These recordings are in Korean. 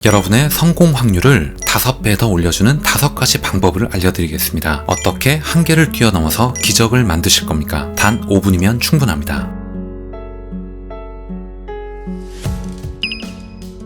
여러분의 성공 확률을 5배 더 올려주는 5가지 방법을 알려드리겠습니다. 어떻게 한계를 뛰어넘어서 기적을 만드실 겁니까? 단 5분이면 충분합니다.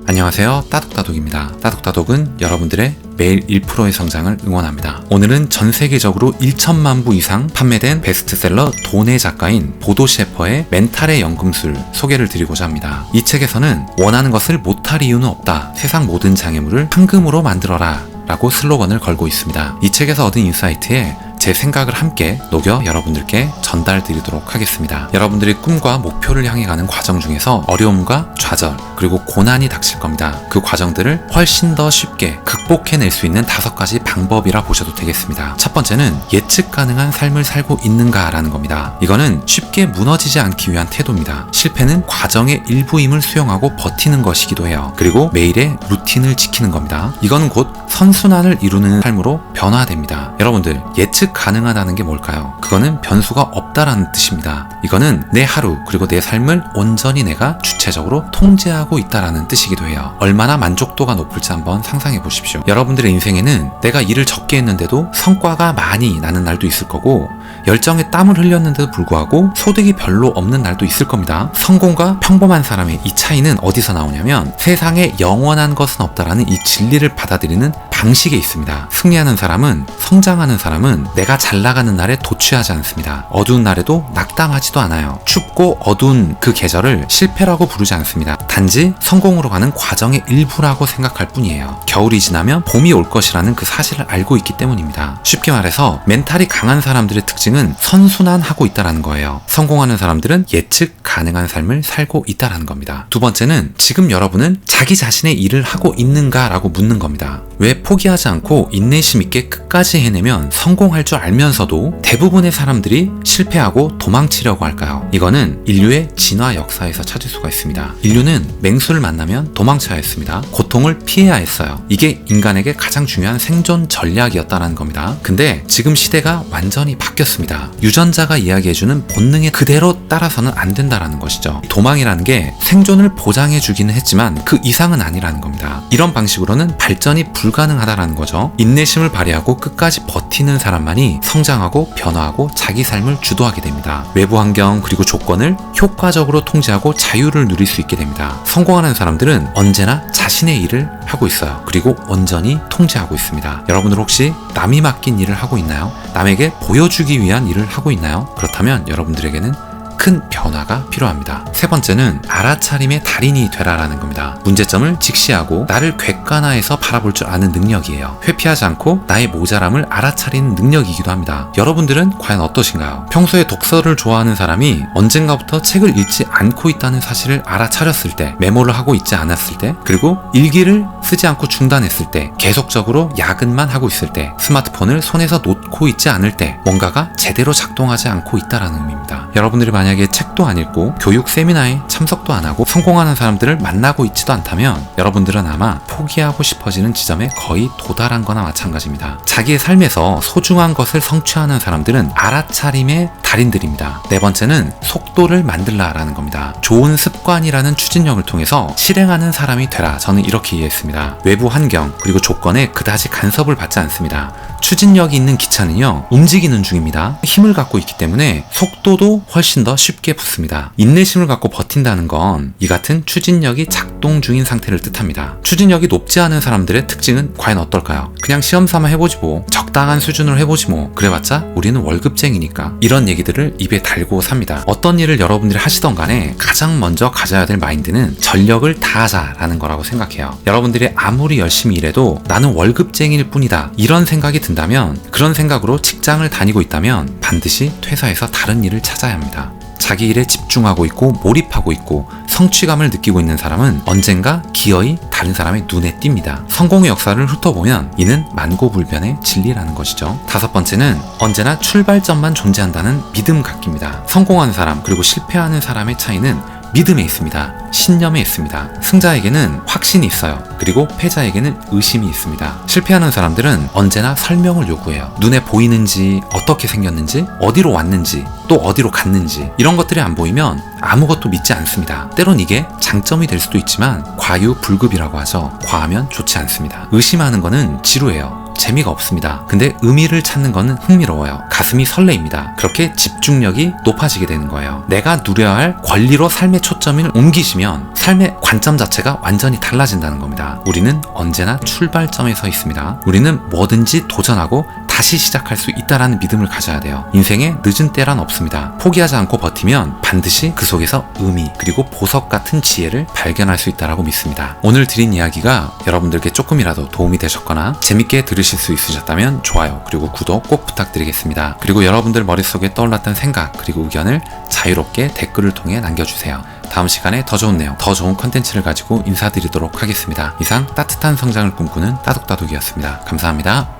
안녕하세요, 따독따독입니다. 따독따독은 여러분들의 매일 1%의 성장을 응원합니다. 오늘은 전 세계적으로 1천만 부 이상 판매된 베스트셀러 돈의 작가인 보도 셰퍼의 멘탈의 연금술 소개를 드리고자 합니다. 이 책에서는 원하는 것을 못할 이유는 없다. 세상 모든 장애물을 황금으로 만들어라 라고 슬로건을 걸고 있습니다. 이 책에서 얻은 인사이트에 제 생각을 함께 녹여 여러분들께 전달 드리도록 하겠습니다. 여러분들의 꿈과 목표를 향해 가는 과정 중에서 어려움과 좌절 그리고 고난이 닥칠 겁니다. 그 과정들을 훨씬 더 쉽게 극복해낼 수 있는 5가지 방법이라 보셔도 되겠습니다. 첫 번째는 예측 가능한 삶을 살고 있는가 라는 겁니다. 이거는 쉽게 무너지지 않기 위한 태도입니다. 실패는 과정의 일부임을 수용하고 버티는 것이기도 해요. 그리고 매일의 루틴을 지키는 겁니다. 이거는 곧 선순환을 이루는 삶으로 변화됩니다. 여러분들, 예측 가능하다는 게 뭘까요? 그거는 변수가 없다라는 뜻입니다. 이거는 내 하루 그리고 내 삶을 온전히 내가 주체적으로 통제하고 있다라는 뜻이기도 해요. 얼마나 만족도가 높을지 한번 상상해 보십시오. 여러분들의 인생에는 내가 일을 적게 했는데도 성과가 많이 나는 날도 있을 거고, 열정에 땀을 흘렸는데도 불구하고 소득이 별로 없는 날도 있을 겁니다. 성공과 평범한 사람의 이 차이는 어디서 나오냐면, 세상에 영원한 것은 없다라는 이 진리를 받아들이는 방식에 있습니다. 승리하는 사람은, 성장하는 사람은 내가 잘 나가는 날에 도취하지 않습니다. 어두운 날에도 낙담하지도 않아요. 춥고 어두운 그 계절을 실패라고 부르지 않습니다. 단지 성공으로 가는 과정의 일부라고 생각할 뿐이에요. 겨울이 지나면 봄이 올 것이라는 그 사실을 알고 있기 때문입니다. 쉽게 말해서 멘탈이 강한 사람들의 특징은 선순환하고 있다는 거예요. 성공하는 사람들은 예측 가능한 삶을 살고 있다는 겁니다. 두 번째는, 지금 여러분은 자기 자신의 일을 하고 있는가라고 묻는 겁니다. 왜 포기하지 않고 인내심 있게 끝까지 해내면 성공할 줄 알면서도 대부분의 사람들이 실패하고 도망치려고 할까요? 이거는 인류의 진화 역사에서 찾을 수가 있습니다. 인류는 맹수를 만나면 도망쳐야 했습니다. 고통을 피해야 했어요. 이게 인간에게 가장 중요한 생존 전략이었다는 겁니다. 근데 지금 시대가 완전히 바뀌었습니다. 유전자가 이야기해주는 본능에 그대로 따라서는 안 된다라는 것이죠. 도망이라는 게 생존을 보장해주기는 했지만 그 이상은 아니라는 겁니다. 이런 방식으로는 발전이 불가능하다라는 거죠. 인내심을 발휘하고 끝까지 버티는 사람만이 성장하고 변화하고 자기 삶을 주도하게 됩니다. 외부 환경 그리고 조건을 효과적으로 통제하고 자유를 누릴 수 있게 됩니다. 성공하는 사람들은 언제나 자신의 일을 하고 있어요. 그리고 온전히 통제하고 있습니다. 여러분들 혹시 남이 맡긴 일을 하고 있나요? 남에게 보여주기 위한 일을 하고 있나요? 그렇다면 여러분들에게는 큰 변화가 필요합니다. 세 번째는 알아차림의 달인이 되라라는 겁니다. 문제점을 직시하고 나를 객관화해서 바라볼 줄 아는 능력이에요. 회피하지 않고 나의 모자람을 알아차리는 능력이기도 합니다. 여러분들은 과연 어떠신가요? 평소에 독서를 좋아하는 사람이 언젠가부터 책을 읽지 않고 있다는 사실을 알아차렸을 때, 메모를 하고 있지 않았을 때, 그리고 일기를 쓰지 않고 중단했을 때, 계속적으로 야근만 하고 있을 때, 스마트폰을 손에서 놓고 있지 않을 때 뭔가가 제대로 작동하지 않고 있다라는 의미입니다. 여러분들이 만약에 책도 안 읽고 교육 세미나에 참석도 안 하고 성공하는 사람들을 만나고 있지도 않다면 여러분들은 아마 포기하고 싶어지는 지점에 거의 도달한 거나 마찬가지입니다. 자기의 삶에서 소중한 것을 성취하는 사람들은 알아차림의 달인들입니다. 네 번째는 속도를 만들라라는 겁니다. 좋은 습관이라는 추진력을 통해서 실행하는 사람이 되라. 저는 이렇게 이해했습니다. 외부 환경 그리고 조건에 그다지 간섭을 받지 않습니다. 추진력이 있는 기차는요, 움직이는 중입니다. 힘을 갖고 있기 때문에 속도도 훨씬 더 쉽게 붙습니다. 인내심을 갖고 버틴다는 건 이 같은 추진력이 작동 중인 상태를 뜻합니다. 추진력이 높지 않은 사람들의 특징은 과연 어떨까요? 그냥 시험 삼아 해보지 뭐, 적당한 수준으로 해보지 뭐, 그래봤자 우리는 월급쟁이니까, 이런 얘기들을 입에 달고 삽니다. 어떤 일을 여러분들이 하시던 간에 가장 먼저 가져야 될 마인드는 전력을 다하자라는 거라고 생각해요. 여러분들이 아무리 열심히 일해도 나는 월급쟁이일 뿐이다, 이런 생각이 든다면, 그런 생각으로 직장을 다니고 있다면 반드시 퇴사해서 다른 일을 찾아야 합니다. 자기 일에 집중하고 있고 몰입하고 있고 성취감을 느끼고 있는 사람은 언젠가 기어이 다른 사람의 눈에 띕니다. 성공의 역사를 훑어보면 이는 만고불변의 진리라는 것이죠. 5번째는 언제나 출발점만 존재한다는 믿음 갖기입니다. 성공한 사람 그리고 실패하는 사람의 차이는 믿음에 있습니다. 신념에 있습니다. 승자에게는 확신이 있어요. 그리고 패자에게는 의심이 있습니다. 실패하는 사람들은 언제나 설명을 요구해요. 눈에 보이는지, 어떻게 생겼는지, 어디로 왔는지, 또 어디로 갔는지 이런 것들이 안 보이면 아무것도 믿지 않습니다. 때론 이게 장점이 될 수도 있지만 과유불급이라고 하죠. 과하면 좋지 않습니다. 의심하는 거는 지루해요. 재미가 없습니다. 근데 의미를 찾는 거는 흥미로워요. 가슴이 설레입니다. 그렇게 집중력이 높아지게 되는 거예요. 내가 누려야 할 권리로 삶의 초점을 옮기시면 삶의 관점 자체가 완전히 달라진다는 겁니다. 우리는 언제나 출발점에 서 있습니다. 우리는 뭐든지 도전하고 다시 시작할 수 있다라는 믿음을 가져야 돼요. 인생에 늦은 때란 없습니다. 포기하지 않고 버티면 반드시 그 속에서 의미 그리고 보석 같은 지혜를 발견할 수 있다라고 믿습니다. 오늘 드린 이야기가 여러분들께 조금이라도 도움이 되셨거나 재밌게 들으실 수 있으셨다면 좋아요 그리고 구독 꼭 부탁드리겠습니다. 그리고 여러분들 머릿속에 떠올랐던 생각 그리고 의견을 자유롭게 댓글을 통해 남겨주세요. 다음 시간에 더 좋은 내용, 더 좋은 컨텐츠를 가지고 인사드리도록 하겠습니다. 이상 따뜻한 성장을 꿈꾸는 따독따독이었습니다. 감사합니다.